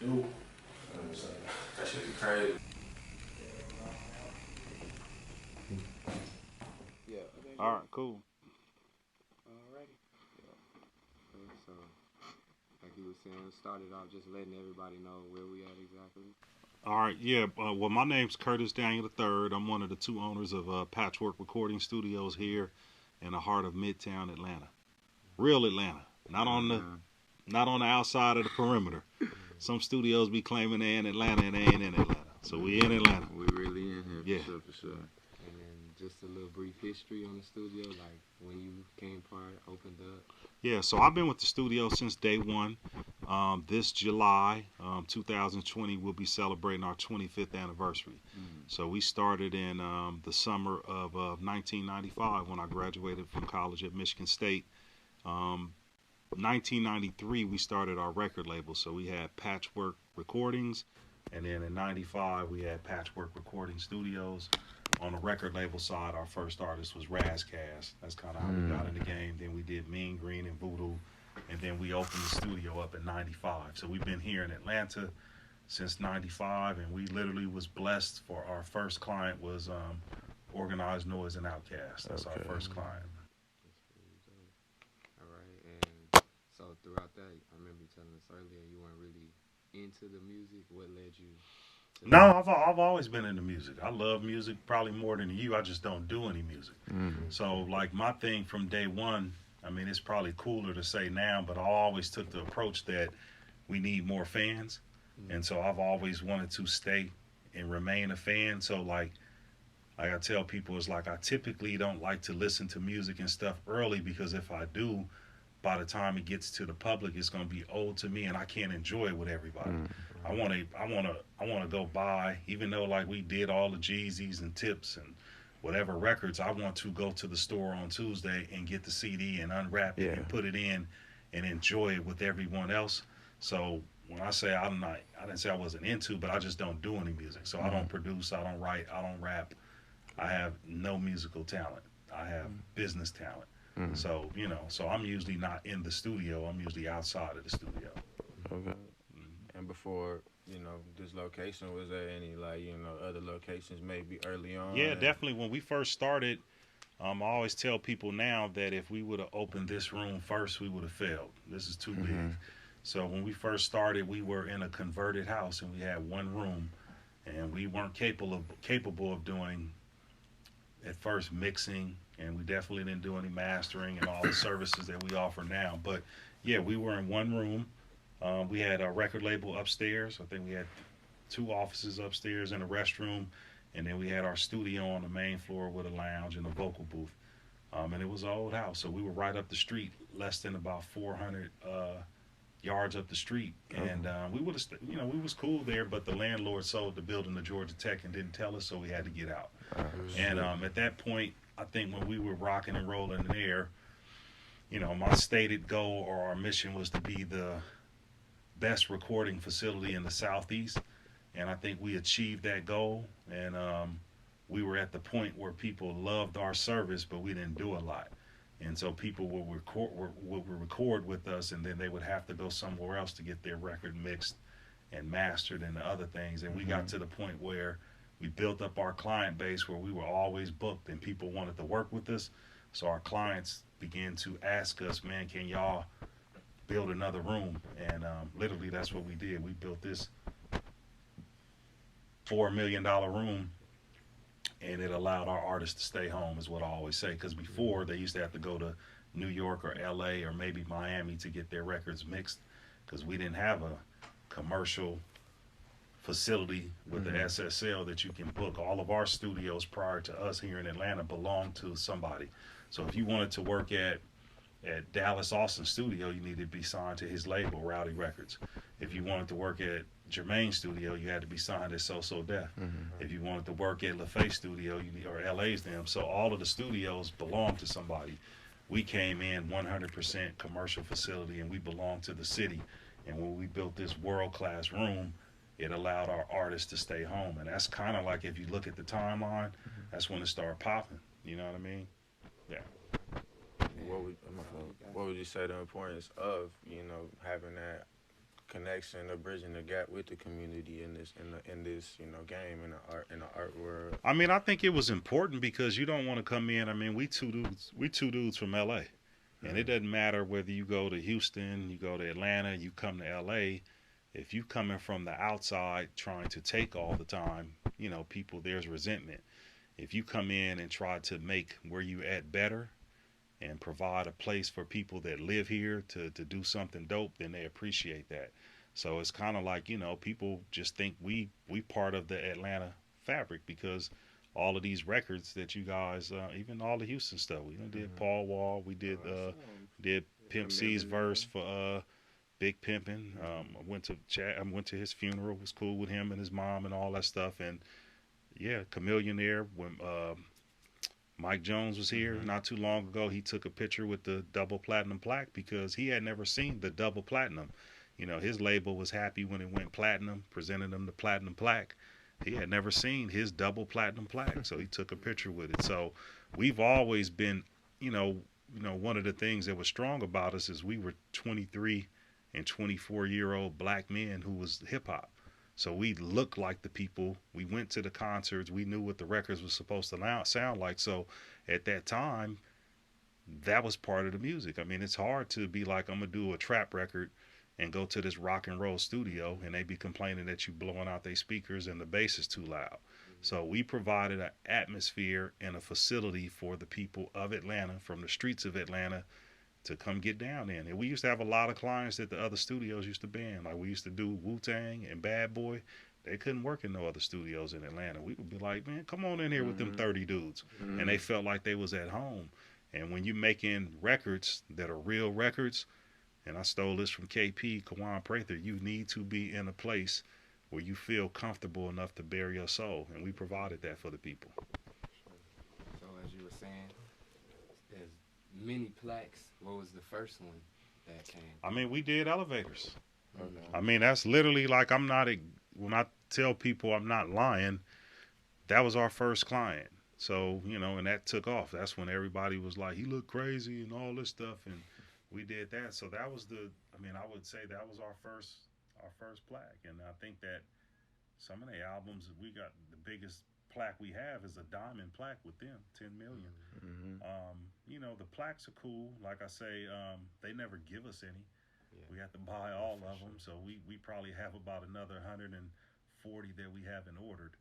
do. You know what I'm saying? That shit be crazy. Yeah. All right, cool. Alrighty. Yeah. Okay, so, like you were saying, started off just letting everybody know where we at exactly. All right, yeah. Well, my name's Curtis Daniel III. I'm one of the two owners of Patchwerk Recording Studios here in the heart of Midtown Atlanta. Real Atlanta, not on the outside of the perimeter. Some studios be claiming they in Atlanta and they ain't in Atlanta. So we in Atlanta. We really in here, Yeah. for sure. And then just a little brief history on the studio, like when you came part, opened up. Yeah, so I've been with the studio since day one. This July, 2020, we'll be celebrating our 25th anniversary. So we started in the summer of 1995 when I graduated from college at Michigan State. 1993, we started our record label. So we had Patchwerk Recordings, and then in 95, we had Patchwerk Recording Studios. On the record label side, our first artist was OutKast. That's kind of how we got in the game. Then we did Mean Green and Voodoo, and then we opened the studio up in 95. So we've been here in Atlanta since 95, and we literally was blessed for our first client was Organized Noise and OutKast. That's our first client. All right, and so throughout that, I remember you telling us earlier you weren't really into the music. What led you? No, I've always been into music. I love music probably more than you. I just don't do any music. So like my thing from day one, I mean, it's probably cooler to say now, but I always took the approach that we need more fans. And so I've always wanted to stay and remain a fan. So like I tell people, it's like I typically don't like to listen to music and stuff early because if I do, by the time it gets to the public, it's gonna be old to me, and I can't enjoy it with everybody. I wanna go buy, even though like we did all the Jeezys and Tips and whatever records. I want to go to the store on Tuesday and get the CD and unwrap it and put it in and enjoy it with everyone else. So when I say I didn't say I wasn't into, but I just don't do any music. So I don't produce, I don't write, I don't rap. I have no musical talent. I have business talent. So, you know, so I'm usually not in the studio. I'm usually outside of the studio. Okay. And before, you know, this location, was there any, like, you know, other locations maybe early on? Yeah, definitely. When we first started, I always tell people now that if we would have opened this room first, we would have failed. This is too big. So when we first started, we were in a converted house and we had one room, and we weren't capable of doing at first mixing, and we definitely didn't do any mastering and all the services that we offer now. But yeah, we were in one room. We had a record label upstairs. I think we had 2 offices upstairs and a restroom, and then we had our studio on the main floor with a lounge and a vocal booth. And it was an old house, so we were right up the street, less than about 400 yards up the street. And we would have, you know, we was cool there, but the landlord sold the building to Georgia Tech and didn't tell us, so we had to get out. And at that point, I think when we were rocking and rolling in there, you know, my stated goal or our mission was to be the best recording facility in the Southeast. And I think we achieved that goal. And we were at the point where people loved our service, but we didn't do a lot. And so people would record with us, and then they would have to go somewhere else to get their record mixed and mastered and the other things. And we got to the point where we built up our client base where we were always booked and people wanted to work with us. So our clients began to ask us, man, can y'all build another room? And literally that's what we did. We built this $4 million room, and it allowed our artists to stay home, is what I always say. Because before, they used to have to go to New York or LA or maybe Miami to get their records mixed, because we didn't have a commercial facility with the SSL that you can book. All of our studios prior to us here in Atlanta belonged to somebody. So if you wanted to work at Dallas Austin studio, you needed to be signed to his label, Rowdy Records. If you wanted to work at Jermaine's studio, you had to be signed at So So Def. If you wanted to work at LaFace studio, or LA's them. So all of the studios belonged to somebody. We came in 100% commercial facility, and we belonged to the city. And when we built this world-class room, it allowed our artists to stay home. And that's kind of like, if you look at the timeline, that's when it started popping. You know what I mean? Yeah. What would you say the importance of, you know, having that connection, or bridging the gap with the community in this you know, game, in the art world? I mean, I think it was important because you don't want to come in. I mean, we two dudes from LA. And it doesn't matter whether you go to Houston, you go to Atlanta, you come to LA. If you coming from the outside trying to take all the time, you know, people, there's resentment. If you come in and try to make where you at better and provide a place for people that live here to do something dope, then they appreciate that. So it's kind of like, you know, people just think we part of the Atlanta fabric because all of these records that you guys, even all the Houston stuff, we did Paul Wall, we did Pimp C's verse for Big Pimpin'. I went to his funeral, was cool with him and his mom and all that stuff. And yeah, Chameleonaire, when Mike Jones was here not too long ago, he took a picture with the double platinum plaque because he had never seen the double platinum. You know, his label was happy when it went platinum, presented him the platinum plaque. He had never seen his double platinum plaque, so he took a picture with it. So we've always been, you know, one of the things that was strong about us is we were 23 and 24-year-old black men who was hip hop. So we looked like the people. We went to the concerts. We knew what the records were supposed to sound like. So at that time, that was part of the music. I mean, it's hard to be like, I'm going to do a trap record and go to this rock and roll studio and they be complaining that you blowing out their speakers and the bass is too loud. So we provided an atmosphere and a facility for the people of Atlanta, from the streets of Atlanta, to come get down in. And we used to have a lot of clients that the other studios used to ban. Like we used to do Wu-Tang and Bad Boy. They couldn't work in no other studios in Atlanta. We would be like, man, come on in here with them 30 dudes. And they felt like they was at home. And when you're making records that are real records, and I stole this from KP, Kawan Prather, you need to be in a place where you feel comfortable enough to bare your soul. And we provided that for the people. So as you were saying, there's many plaques. What was the first one that came? I mean, we did elevators. Okay. I mean, that's literally like, when I tell people I'm not lying, that was our first client. So, you know, and that took off. That's when everybody was like, he looked crazy and all this stuff. And we did that. So that was I would say that was our first plaque. And I think that some of the albums, we got the biggest plaque we have is a diamond plaque with them, 10 million. You know, the plaques are cool. Like I say, they never give us any. Yeah. We have to buy all of them. So we probably have about another 140 that we haven't ordered.